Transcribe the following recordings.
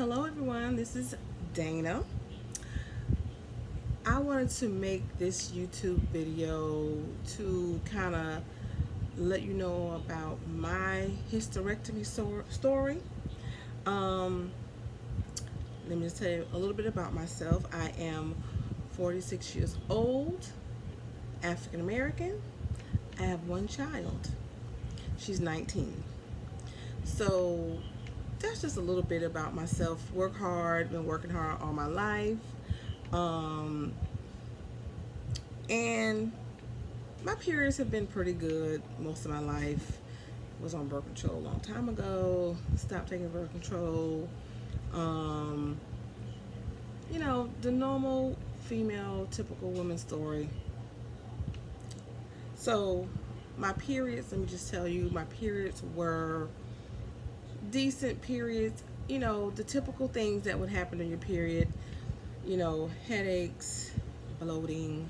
Hello everyone, this is Dana. I wanted to make this YouTube video to kind of let you know about my hysterectomy story. Um, Let me just tell you a little bit about myself. I am 46 years old, African American. I have one child. She's 19. So that's just a little bit about myself. Work hard, been working hard all my life. And my periods have been pretty good most of my life. Was on birth control a long time ago. Stopped taking birth control. You know, the normal female, typical woman story. So my periods, let me just tell you, my periods were decent periods. You know, the typical things that would happen in your period. You know, headaches, bloating,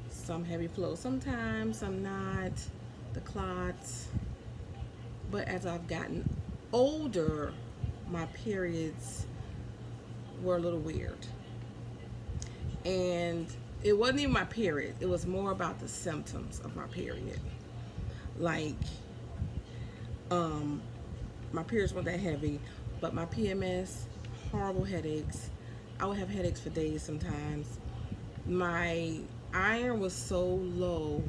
some heavy flow sometimes, some not, the clots. But as I've gotten older, my periods were a little weird. And it wasn't even my period. It was more about the symptoms of my period. Like, my periods weren't that heavy, but my PMS, horrible headaches. I would have headaches for days sometimes. My iron was so low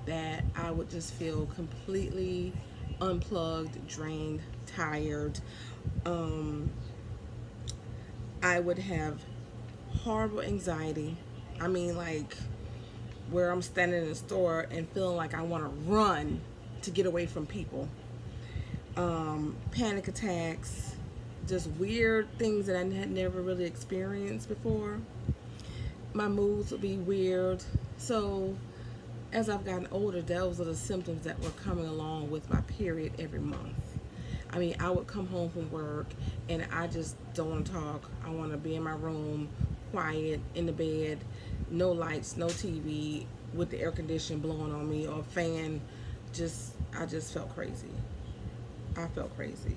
that I would just feel completely unplugged, drained, tired. I would have horrible anxiety. I mean, like, where I'm standing in the store and feeling like I want to run to get away from people. Panic attacks, just weird things that I had never really experienced before. My moods would be weird. So as I've gotten older, those are the symptoms that were coming along with my period every month. I mean, I would come home from work and I just don't want to talk. I want to be in my room, quiet, in the bed, no lights, no TV, with the air conditioning blowing on me or a fan. I just felt crazy. I felt crazy.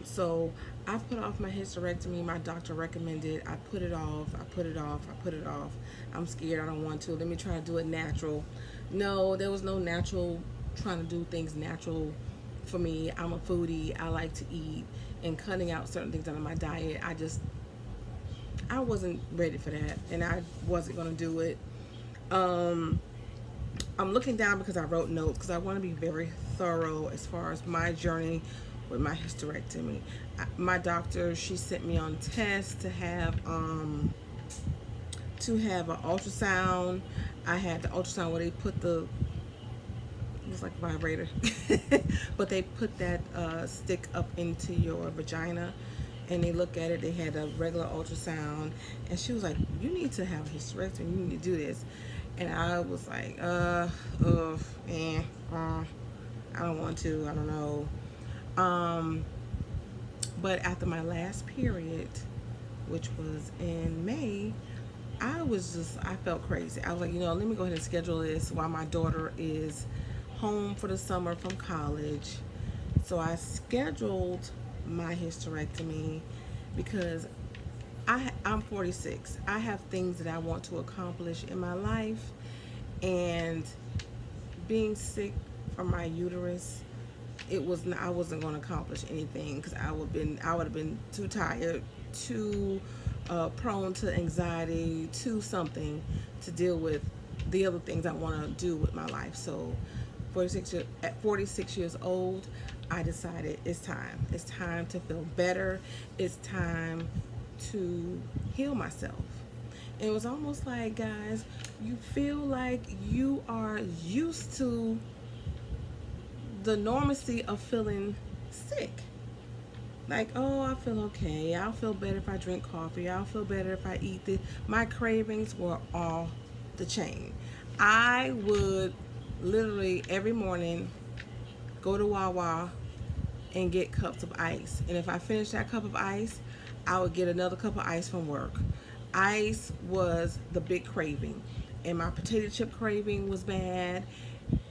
So I put off my hysterectomy. My doctor recommended. I put it off. I put it off. I put it off. I'm scared. I don't want to. Let me try to do it natural. No, there was no natural, trying to do things natural for me. I'm a foodie. I like to eat, and cutting out certain things out of my diet, I wasn't ready for that, and I wasn't going to do it. I'm looking down because I wrote notes because I want to be very thorough as far as my journey with my hysterectomy. My doctor, she sent me on tests to have an ultrasound. I had the ultrasound where they put it was like a vibrator, but they put that stick up into your vagina and they look at it. They had a regular ultrasound and she was like, you need to have a hysterectomy, you need to do this. And I was like, I don't want to, I don't know. But after my last period, which was in May, I felt crazy. I was like, let me go ahead and schedule this while my daughter is home for the summer from college. So I scheduled my hysterectomy because I'm 46. I have things that I want to accomplish in my life, and being sick from my uterus, I wasn't going to accomplish anything because I would have been too tired, too prone to anxiety, to something to deal with the other things I want to do with my life. So at 46 years old, I decided it's time. It's time to feel better. It's time to heal myself. And it was almost like, guys, you feel like you are used to the normacy of feeling sick. Like, oh, I feel okay. I'll feel better if I drink coffee. I'll feel better if I eat this. My cravings were off the chain. I would literally every morning go to Wawa and get cups of ice. And if I finished that cup of ice, I would get another cup of ice from work. Ice was the big craving. And my potato chip craving was bad.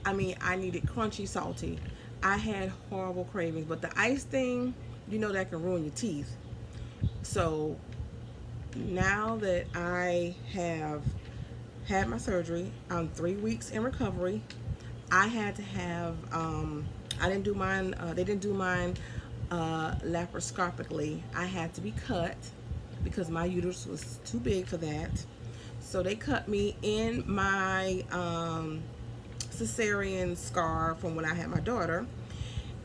I mean, I needed crunchy, salty. I had horrible cravings. But the ice thing, that can ruin your teeth. So now that I have had my surgery, I'm 3 weeks in recovery. I had to have, I didn't do mine, they didn't do mine laparoscopically. I had to be cut because my uterus was too big for that. So they cut me in my cesarean scar from when I had my daughter.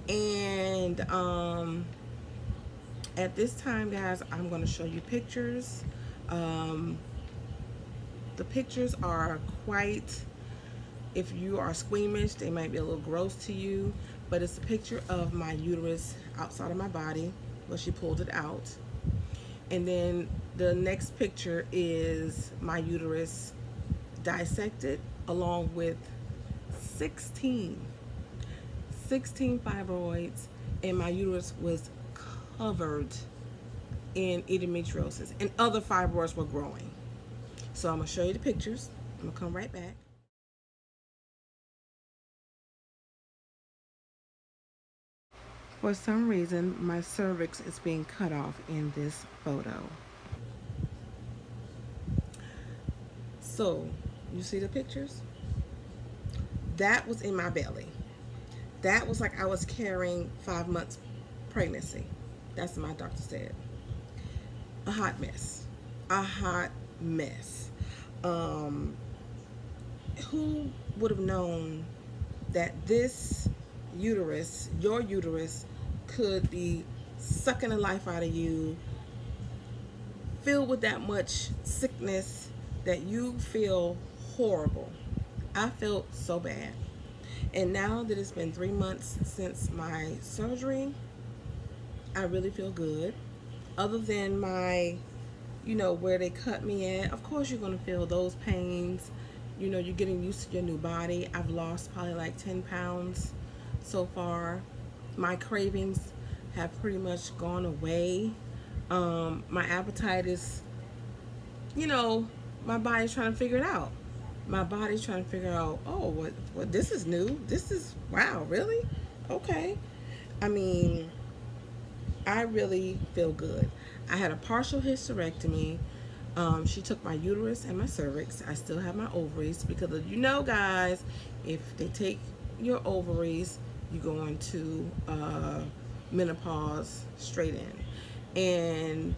And at this time, guys, I'm going to show you pictures. Um, the pictures are quite, if you are squeamish, they might be a little gross to you, but it's a picture of my uterus outside of my body where she pulled it out. And then the next picture is my uterus dissected along with 16 fibroids, and my uterus was covered in endometriosis, and other fibroids were growing. So I'm gonna show you the pictures. I'm gonna come right back. For some reason, my cervix is being cut off in this photo. So, you see the pictures? That was in my belly. That was like I was carrying 5 months pregnancy. That's what my doctor said. A hot mess. A hot mess. Um, who would have known that this uterus, your uterus, could be sucking the life out of you, filled with that much sickness that you feel horrible. I felt so bad. And now that it's been 3 months since my surgery, I really feel good. Other than my, where they cut me at, of course you're going to feel those pains. You're getting used to your new body. I've lost probably like 10 pounds so far. My cravings have pretty much gone away. My appetite is, my body's trying to figure it out. My body's trying to figure out, oh, what this is new. This is, wow, really? Okay. I mean, I really feel good. I had a partial hysterectomy. She took my uterus and my cervix. I still have my ovaries because, guys, if they take your ovaries, you go into menopause straight in. And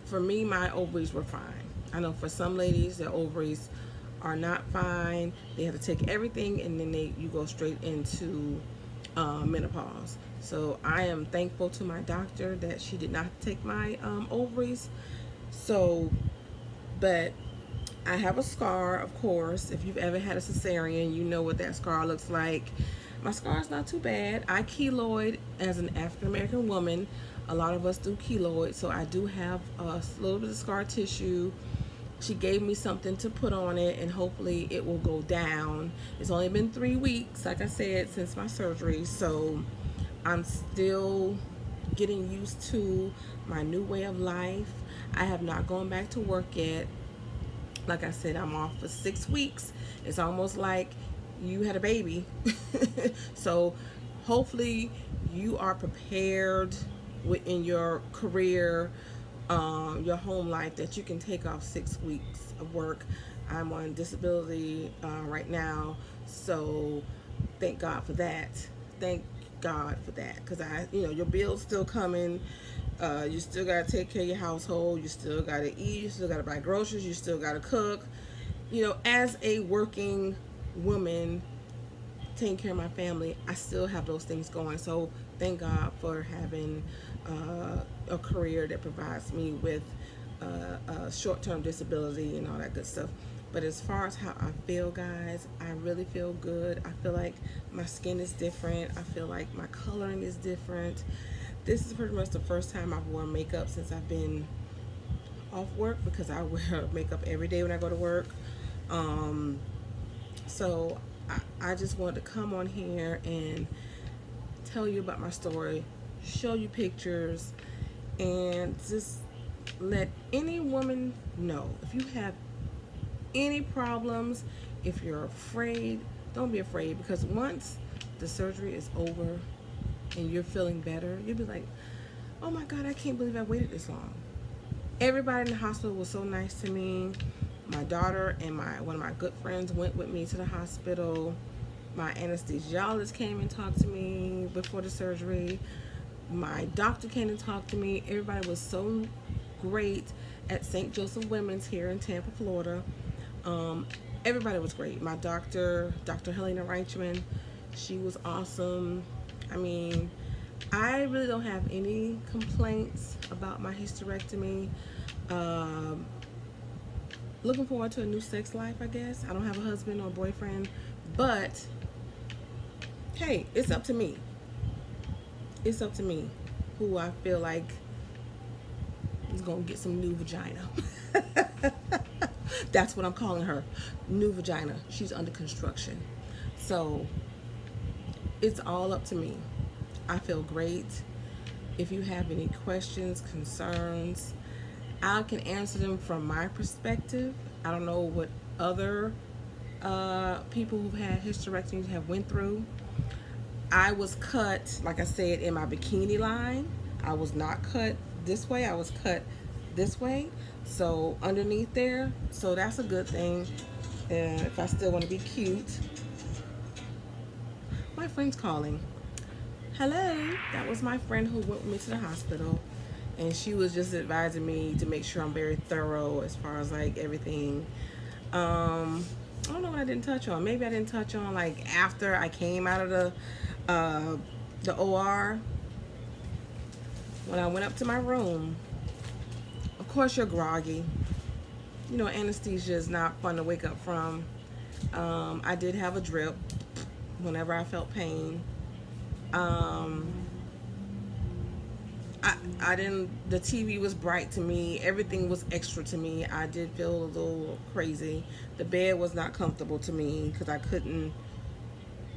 for me, my ovaries were fine. I know for some ladies, their ovaries are not fine. They have to take everything, and then you go straight into menopause. So I am thankful to my doctor that she did not take my ovaries. So, but I have a scar, of course. If you've ever had a cesarean, you know what that scar looks like. My scar is not too bad. I keloid as an African American woman. A lot of us do keloid, so I do have a little bit of scar tissue. She gave me something to put on it, and hopefully it will go down. It's only been 3 weeks, like I said, since my surgery, so I'm still getting used to my new way of life. I have not gone back to work yet. Like I said, I'm off for 6 weeks. It's almost like you had a baby. So hopefully you are prepared in your career, your home life, that you can take off 6 weeks of work. I'm on disability right now, so thank God for that. Thank God for that, because your bills still coming. You still gotta take care of your household. You still gotta eat. You still gotta buy groceries. You still gotta cook. As a working woman, taking care of my family, I still have those things going. So thank God for having a career that provides me with a short-term disability and all that good stuff. But as far as how I feel, guys, I really feel good. I feel like my skin is different. I feel like my coloring is different. This is pretty much the first time I've worn makeup since I've been off work, because I wear makeup every day when I go to work. So I just wanted to come on here and tell you about my story, show you pictures, and just let any woman know. If you have any problems, if you're afraid, don't be afraid, because once the surgery is over and you're feeling better, you'll be like, Oh my God, I can't believe I waited this long. Everybody in the hospital was so nice to me. My daughter and one of my good friends went with me to the hospital. My anesthesiologist came and talked to me before the surgery. My doctor came and talked to me. Everybody was so great at St. Joseph Women's here in Tampa, Florida. Um, Everybody was great. My doctor, Dr. Helena Reichman, she was awesome. I mean, I really don't have any complaints about my hysterectomy. Um, Looking forward to a new sex life, I guess. I don't have a husband or boyfriend, but hey, it's up to me. It's up to me who I feel like is gonna get some new vagina. That's what I'm calling her, new vagina. She's under construction, so it's all up to me. I feel great. If you have any questions, concerns, I can answer them from my perspective. I don't know what other people who've had hysterectomies have went through. I was cut, like I said, in my bikini line. I was not cut this way. I was cut this way. So underneath there. So that's a good thing. If I still want to be cute. My friend's calling. Hello. That was my friend who went with me to the hospital. And she was just advising me to make sure I'm very thorough as far as like everything. I don't know what I didn't touch on. Maybe I didn't touch on like after I came out of the OR. When I went up to my room, of course you're groggy. You know, anesthesia is not fun to wake up from. I did have a drip whenever I felt pain. I didn't, the TV was bright to me. Everything was extra to me. I did feel a little crazy. The bed was not comfortable to me because I couldn't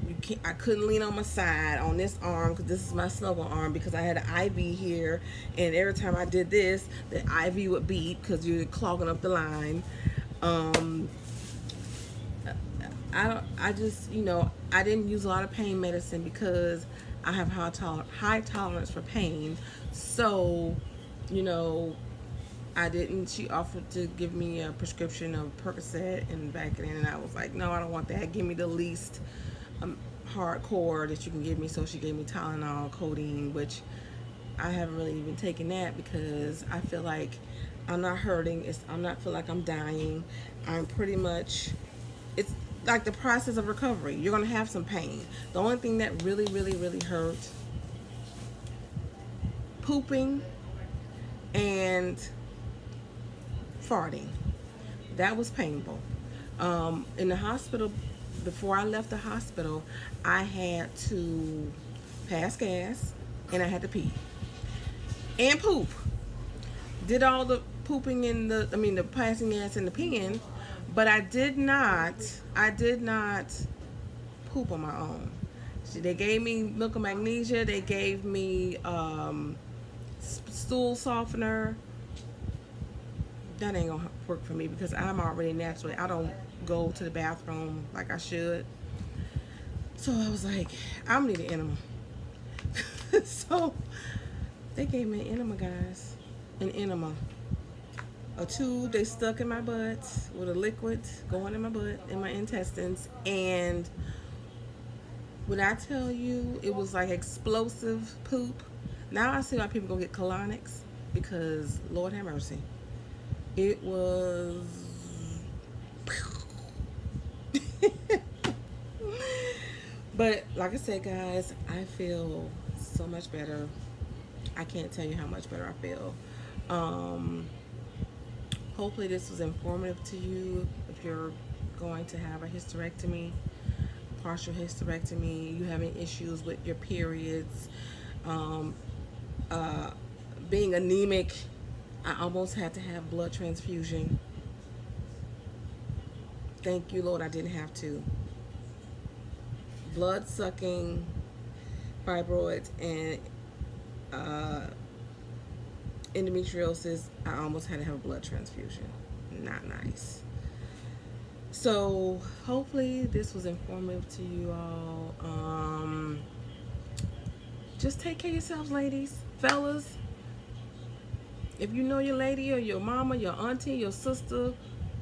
lean on my side on this arm because this is my snuggle arm because I had an IV here, and every time I did this, the IV would beep because you're clogging up the line. I just, you know, I didn't use a lot of pain medicine because I have high tolerance for pain. So, you know, I didn't. She offered to give me a prescription of Percocet and Vicodin, and I was like, no, I don't want that. Give me the least hardcore that you can give me. So she gave me Tylenol, codeine, which I haven't really even taken that because I feel like I'm not hurting. I'm not feel like I'm dying. I'm pretty much. It's like the process of recovery. You're gonna have some pain. The only thing that really, really, really hurt, pooping and farting. That was painful. In the hospital, before I left the hospital, I had to pass gas and I had to pee and poop. Did all the pooping in the passing gas and the peeing, but I did not poop on my own. So they gave me milk and magnesia. They gave me stool softener. That ain't gonna work for me because I'm already naturally. I don't go to the bathroom like I should. So I was like, I'm gonna need an enema. So they gave me an enema, guys. An enema. A tube they stuck in my butt with a liquid going in my butt, in my intestines. And when I tell you it was like explosive poop, now I see why people go get colonics because Lord have mercy. It was but like I said, guys, I feel so much better. I can't tell you how much better I feel. Hopefully this was informative to you if you're going to have a hysterectomy, partial hysterectomy, you having issues with your periods, being anemic. I almost had to have blood transfusion. Thank you, Lord, I didn't have to. Blood sucking, fibroids, and endometriosis. I almost had to have a blood transfusion. Not nice. So hopefully this was informative to you all. Just take care of yourselves, ladies, fellas. If you know your lady or your mama, your auntie, your sister,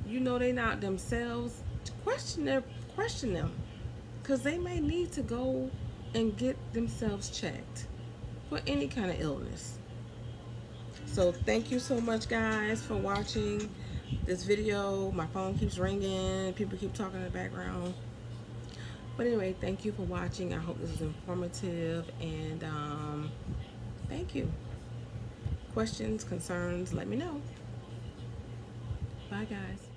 you know they not themselves, question them, because they may need to go and get themselves checked for any kind of illness. So thank you so much, guys, for watching this video. My phone keeps ringing. People keep talking in the background. But anyway, thank you for watching. I hope this is informative, and thank you. Questions, concerns, let me know. Bye, guys.